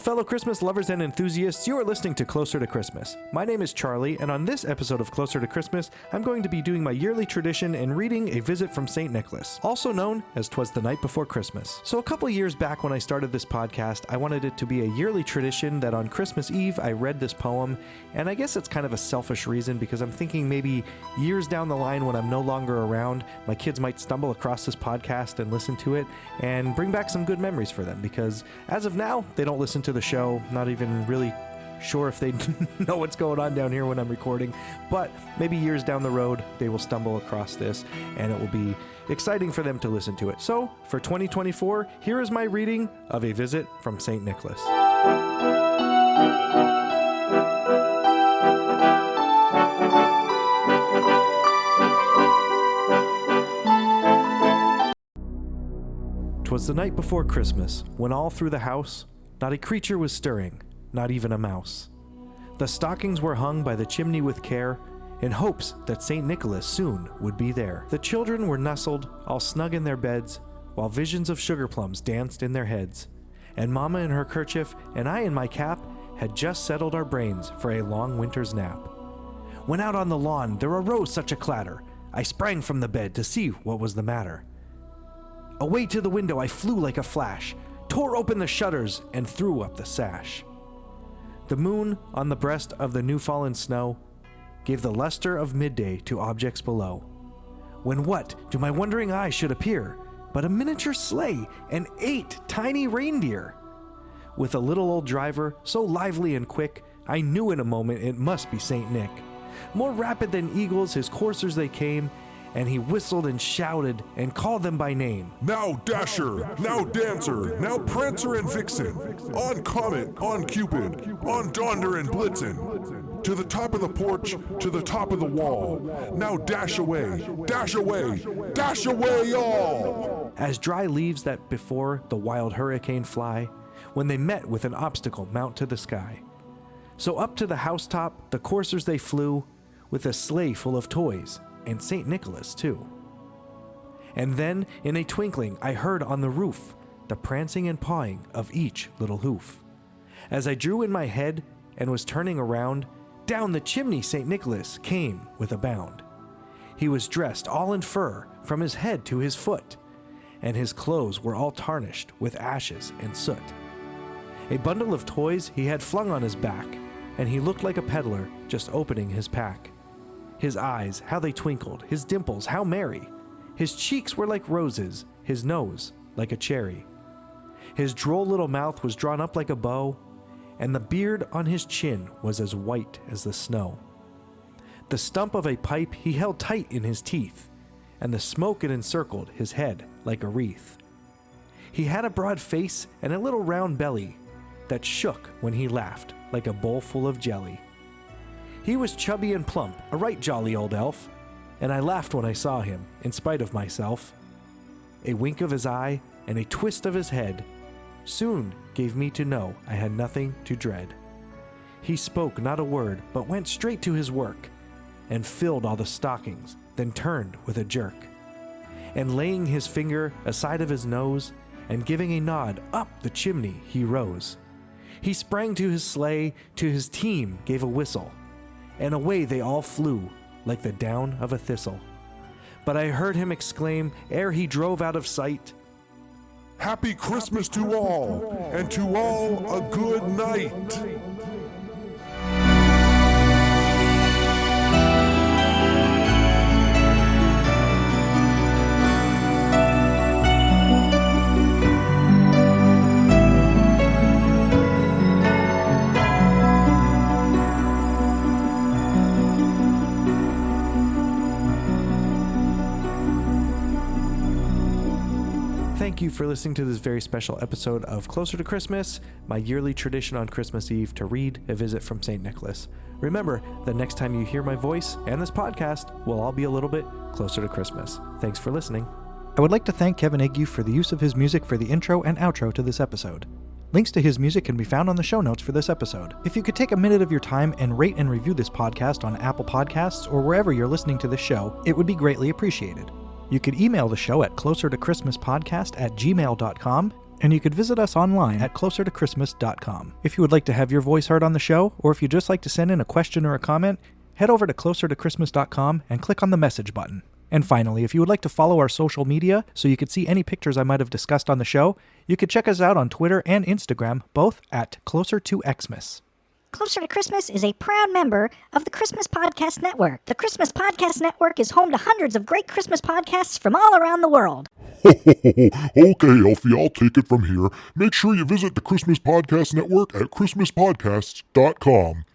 fellow Christmas lovers and enthusiasts, you are listening to Closer to Christmas. My name is Charlie, and on this episode of Closer to Christmas, I'm going to be doing my yearly tradition and reading A Visit from St. Nicholas, also known as Twas the Night Before Christmas. So a couple years back when I started this podcast, I wanted it to be a yearly tradition that on Christmas Eve I read this poem, and I guess it's kind of a selfish reason because I'm thinking maybe years down the line when I'm no longer around, my kids might stumble across this podcast and listen to it and bring back some good memories for them, because as of now, they don't listen to the show, not even really sure if they know what's going on down here when I'm recording, but maybe years down the road they will stumble across this and it will be exciting for them to listen to it. So for 2024, here is my reading of A Visit from St. Nicholas. "'Twas the night before Christmas, when all through the house not a creature was stirring, not even a mouse. The stockings were hung by the chimney with care, in hopes that St. Nicholas soon would be there. The children were nestled, all snug in their beds, while visions of sugar plums danced in their heads. And Mama in her kerchief, and I in my cap, had just settled our brains for a long winter's nap. When out on the lawn there arose such a clatter, I sprang from the bed to see what was the matter. Away to the window I flew like a flash, tore open the shutters, and threw up the sash. The moon, on the breast of the new-fallen snow, gave the luster of midday to objects below. When what to my wondering eye should appear but a miniature sleigh and 8 tiny reindeer? With a little old driver, so lively and quick, I knew in a moment it must be St. Nick. More rapid than eagles his coursers they came, and he whistled and shouted and called them by name. Now Dasher, now Dancer, now Prancer and Vixen, on Comet, on Cupid, on Donder and Blitzen. To the top of the porch, to the top of the wall. Now dash away, dash away, dash away all! As dry leaves that before the wild hurricane fly, when they met with an obstacle mount to the sky. So up to the housetop the coursers they flew, with a sleigh full of toys, and St. Nicholas too. And then, in a twinkling, I heard on the roof the prancing and pawing of each little hoof. As I drew in my head and was turning around, down the chimney St. Nicholas came with a bound. He was dressed all in fur from his head to his foot, and his clothes were all tarnished with ashes and soot. A bundle of toys he had flung on his back, and he looked like a peddler just opening his pack. His eyes, how they twinkled, his dimples, how merry. His cheeks were like roses, his nose like a cherry. His droll little mouth was drawn up like a bow, and the beard on his chin was as white as the snow. The stump of a pipe he held tight in his teeth, and the smoke it encircled his head like a wreath. He had a broad face and a little round belly that shook when he laughed like a bowl full of jelly. He was chubby and plump, a right jolly old elf, and I laughed when I saw him, in spite of myself. A wink of his eye and a twist of his head soon gave me to know I had nothing to dread. He spoke not a word, but went straight to his work, and filled all the stockings, then turned with a jerk. And laying his finger aside of his nose, and giving a nod up the chimney he rose. He sprang to his sleigh, to his team gave a whistle, and away they all flew like the down of a thistle. But I heard him exclaim, ere he drove out of sight, Happy Christmas to all, and to all a good night. Thank you for listening to this very special episode of Closer to Christmas, my yearly tradition on Christmas Eve to read A Visit from St. Nicholas. Remember, the next time you hear my voice and this podcast, we'll all be a little bit closer to Christmas. Thanks for listening. I would like to thank Kevin Ague for the use of his music for the intro and outro to this episode. Links to his music can be found on the show notes for this episode. If you could take a minute of your time and rate and review this podcast on Apple Podcasts or wherever you're listening to this show, it would be greatly appreciated. You could email the show at closertochristmaspodcast@gmail.com, And you could visit us online at closertochristmas.com. If you would like to have your voice heard on the show, or if you'd just like to send in a question or a comment, head over to closertochristmas.com and click on the message button. And finally, if you would like to follow our social media so you could see any pictures I might have discussed on the show, you could check us out on Twitter and Instagram, both at Closer to Xmas. Closer to Christmas is a proud member of the Christmas Podcast Network. The Christmas Podcast Network is home to hundreds of great Christmas podcasts from all around the world. Okay, Elfie, I'll take it from here. Make sure you visit the Christmas Podcast Network at christmaspodcasts.com.